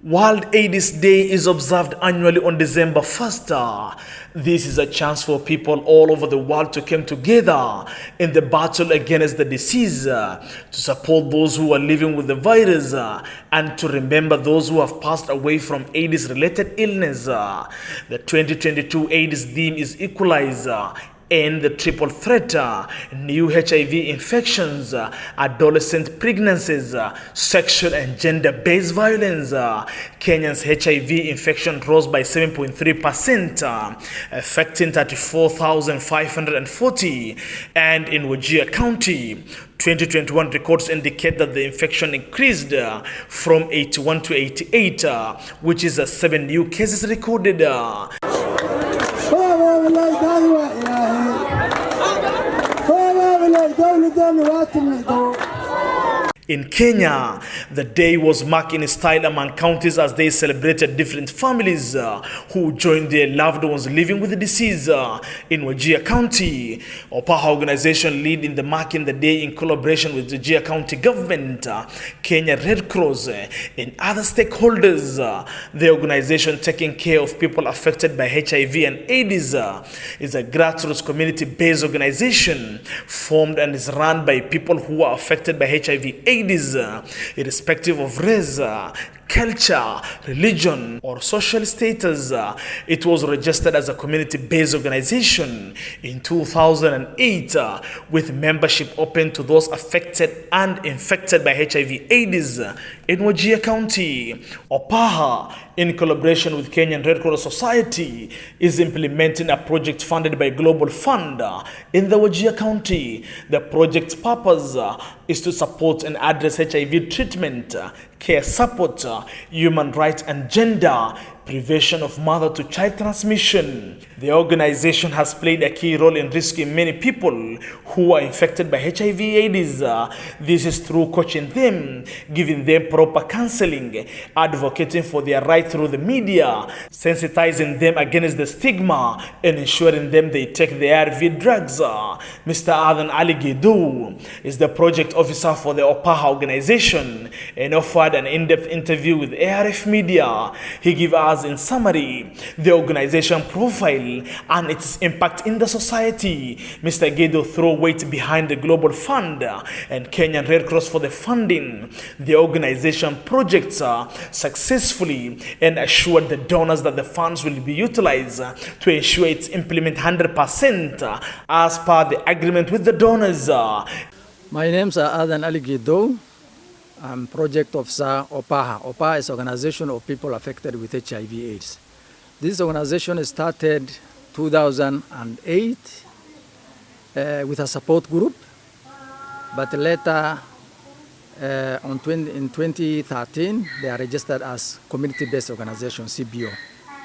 World AIDS Day is observed annually on December 1st. This is a chance for people all over the world to come together in the battle against the disease, to support those who are living with the virus, and to remember those who have passed away from AIDS-related illness. The 2022 AIDS theme is Equalize, and the triple threat, new HIV infections, adolescent pregnancies, sexual and gender-based violence. Kenya's HIV infection rose by 7.3%, affecting 34,540. And in Wajir County, 2021 records indicate that the infection increased from 81 to 88, which is 7 new cases recorded. In Kenya, the day was marked in style among counties as they celebrated different families who joined their loved ones living with the disease. In Wajir County, OPAHA Organization led in the marking the day in collaboration with the Wajir County government, Kenya Red Cross, and other stakeholders. The organization taking care of people affected by HIV and AIDS is a grassroots community-based organization formed and is run by people who are affected by HIV/AIDS, irrespective of race, culture, religion, or social status. It was registered as a community-based organization in 2008, with membership open to those affected and infected by HIV/AIDS in Wajir County. OPAHA, in collaboration with Kenyan Red Cross Society, is implementing a project funded by Global Fund in the Wajir County. The project's purpose is to support and address HIV treatment, care support, human rights and gender, prevention of mother-to-child transmission. The organization has played a key role in rescuing many people who are infected by HIV/AIDS. This is through coaching them, giving them proper counseling, advocating for their right through the media, sensitizing them against the stigma, and ensuring them they take the ARV drugs. Mr. Adan Ali Gidu is the project officer for the OPAHA organization and offered an in-depth interview with ARF Media. He gave us, in summary, the organization profile and its impact in the society. Mr. Gedo threw weight behind the Global Fund and Kenyan Red Cross for the funding. The organization projects successfully and assured the donors that the funds will be utilized to ensure its implement 100% as per the agreement with the donors. My name is Adan Ali Gido. I'm project officer OPAHA. OPAHA is an organization of people affected with HIV/AIDS. This organization started 2008 with a support group, but later in 2013 they are registered as community-based organization, CBO.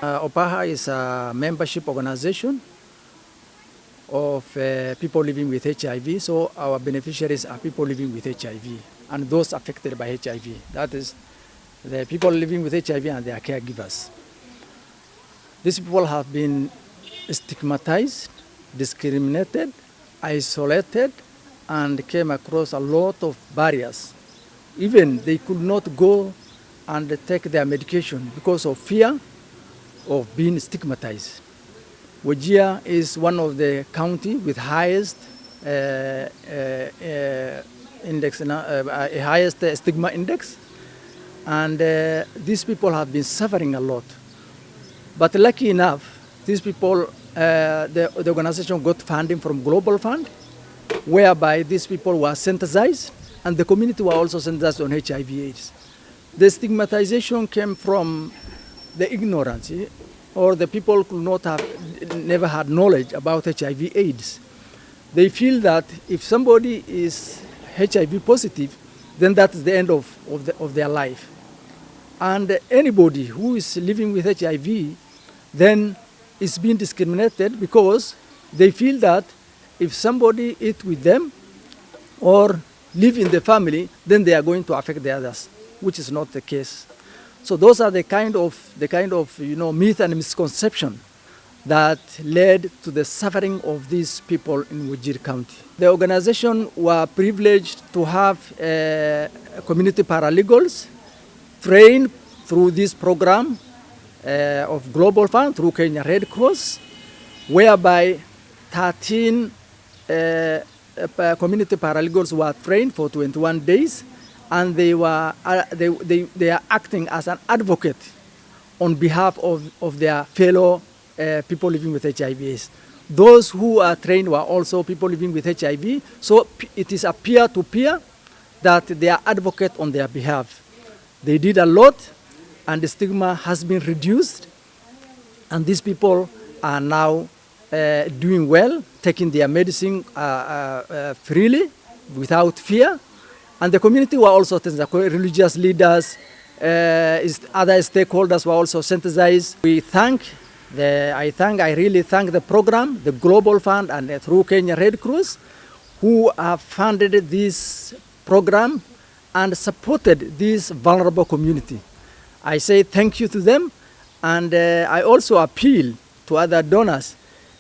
OPAHA is a membership organization of people living with HIV, so our beneficiaries are people living with HIV and those affected by HIV. That is the people living with HIV and their caregivers. These people have been stigmatized, discriminated, isolated, and came across a lot of barriers. Even they could not go and take their medication because of fear of being stigmatized. Wajir is one of the county with highest index, highest stigma index, and these people have been suffering a lot. But lucky enough, these people, the organization got funding from Global Fund, whereby these people were sensitized, and the community were also sensitized on HIV/AIDS. The stigmatization came from the ignorance, or the people could not have, never had knowledge about HIV/AIDS. They feel that if somebody is HIV positive, then that's the end of their life. And anybody who is living with HIV then is being discriminated because they feel that if somebody eat with them or live in the family, then they are going to affect the others, which is not the case. So those are the kind of myth and misconception that led to the suffering of these people in Wajir County. The organization were privileged to have community paralegals trained through this program of Global Fund through Kenya Red Cross, whereby 13 community paralegals were trained for 21 days, and they are acting as an advocate on behalf of their fellow people living with HIV/AIDS. Those who are trained were also people living with HIV, so it is a peer-to-peer that they are advocate on their behalf. They did a lot, and the stigma has been reduced, and these people are now doing well, taking their medicine freely, without fear. And the community were also, the religious leaders, other stakeholders were also sensitized. I really thank the program, the Global Fund, and through Kenya Red Cross, who have funded this program and supported this vulnerable community. I say thank you to them, and I also appeal to other donors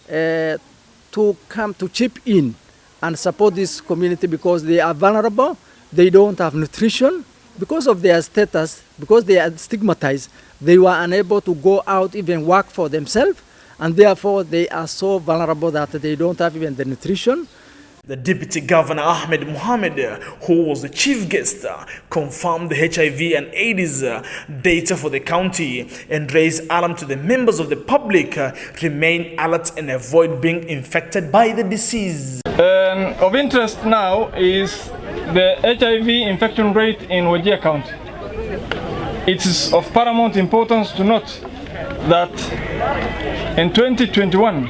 to come to chip in and support this community, because they are vulnerable, they don't have nutrition. Because of their status, because they are stigmatized, they were unable to go out, even work for themselves, and therefore they are so vulnerable that they don't have even the nutrition. The Deputy Governor Ahmed Mohamed, who was the chief guest, confirmed the HIV and AIDS data for the county and raised alarm to the members of the public, remain alert and avoid being infected by the disease. Of interest now is the HIV infection rate in Wajir County. It is of paramount importance to note that in 2021,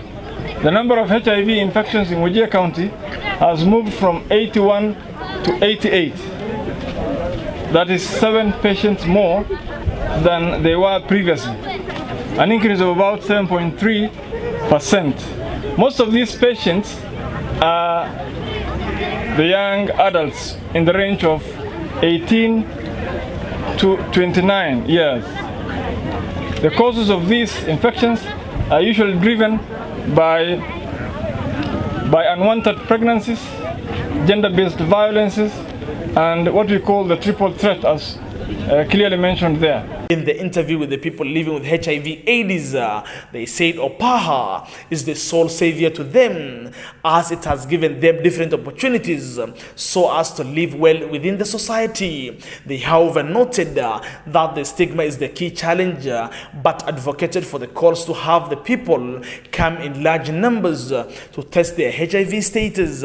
the number of HIV infections in Wajir County has moved from 81 to 88. That is 7 patients more than they were previously, an increase of about 7.3%. Most of these patients are the young adults in the range of 18 to 29 years. The causes of these infections are usually driven by unwanted pregnancies, gender-based violences, and what we call the triple threat, as clearly mentioned there. In the interview with the people living with HIV/AIDS, they said OPAHA is the sole savior to them, as it has given them different opportunities so as to live well within the society. They, however, noted that the stigma is the key challenge, but advocated for the calls to have the people come in large numbers to test their HIV status.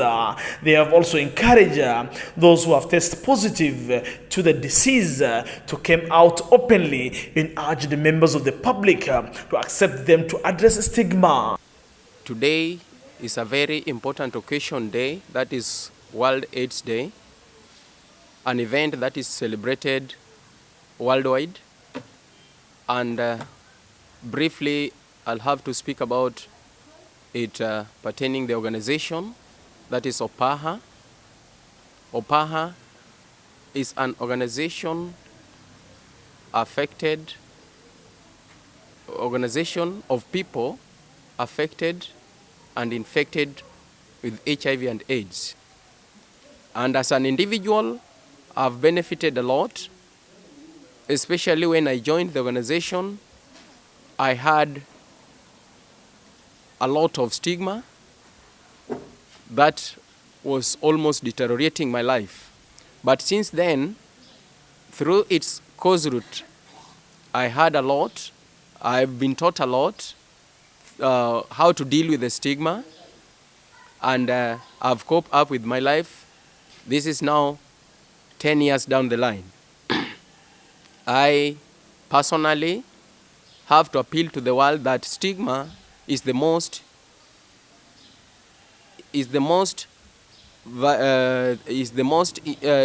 They have also encouraged those who have tested positive to the disease to come out openly and urge the members of the public to accept them to address stigma. Today is a very important occasion day, that is World AIDS Day, an event that is celebrated worldwide. And briefly, I'll have to speak about it pertaining the organization, that is OPAHA. OPAHA is an organization of people affected and infected with HIV and AIDS. And as an individual, I've benefited a lot, especially when I joined the organization. I had a lot of stigma that was almost deteriorating my life. But since then, through its cause route, I heard a lot. I've been taught a lot how to deal with the stigma, and I've coped up with my life. This is now 10 years down the line. I personally have to appeal to the world that stigma is the most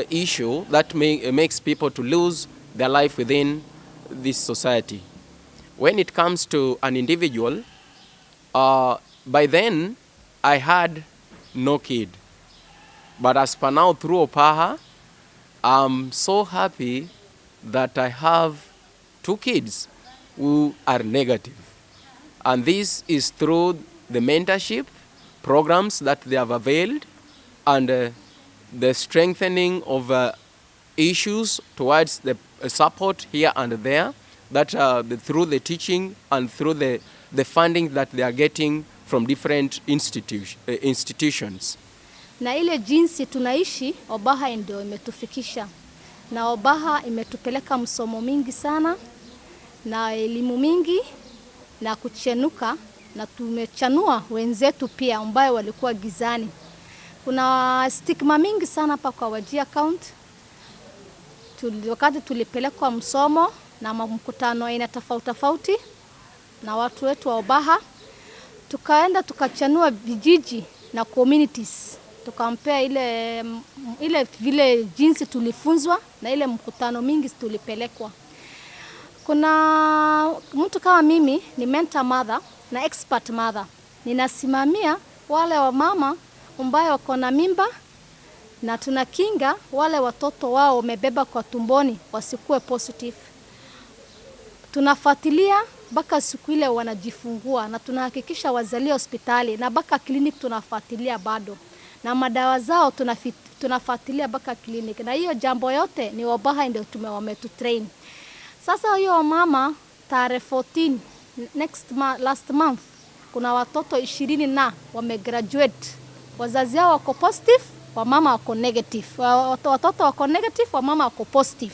issue that makes people to lose their life within this society. When it comes to an individual, by then I had no kid. But as per now, through OPAHA, I'm so happy that I have 2 kids who are negative. And this is through the mentorship programs that they have availed, and the strengthening of issues towards the support here and there, that through the teaching and through the funding that they are getting from different institutions. Na ile jinsi tunaishi, OPAHA ndio imetufikisha. Na OPAHA imetupeleka msomo mingi sana na elimu mingi na kuchenuka, na tumechanua wenzetu pia ambao walikuwa gizani. Kuna stigma mingi sana hapa kwa Wajir County. Wakati tulipelekwa msomo na mkutano aina tofauti na watu wetu wa OPAHA, tukaenda tukachanua vijiji na communities, tukampea ile vile jinsi tulifunzwa na ile mkutano mingi tulipelekwa. Kuna mtu kama mimi ni mentor mother na expert mother. Ninasimamia wale wa mama ambao wako na mimba, na tunakinga wale watoto wao wamebeba kwa tumboni wasikuwe positive. Tunafuatilia mpaka siku ile wanajifungua, na tunahakikisha wazalie hospitali, na mpaka clinic tunafuatilia bado. Na madawa zao tunafuatilia mpaka clinic. Na hiyo jambo yote ni OPAHA ndio wametutrain. Sasa hiyo mama tarehe 14 last month kuna watoto 20 na wamegraduate. Wazazi wao wako positive, wamama wako negative. Watoto wako negative, wamama wako positive.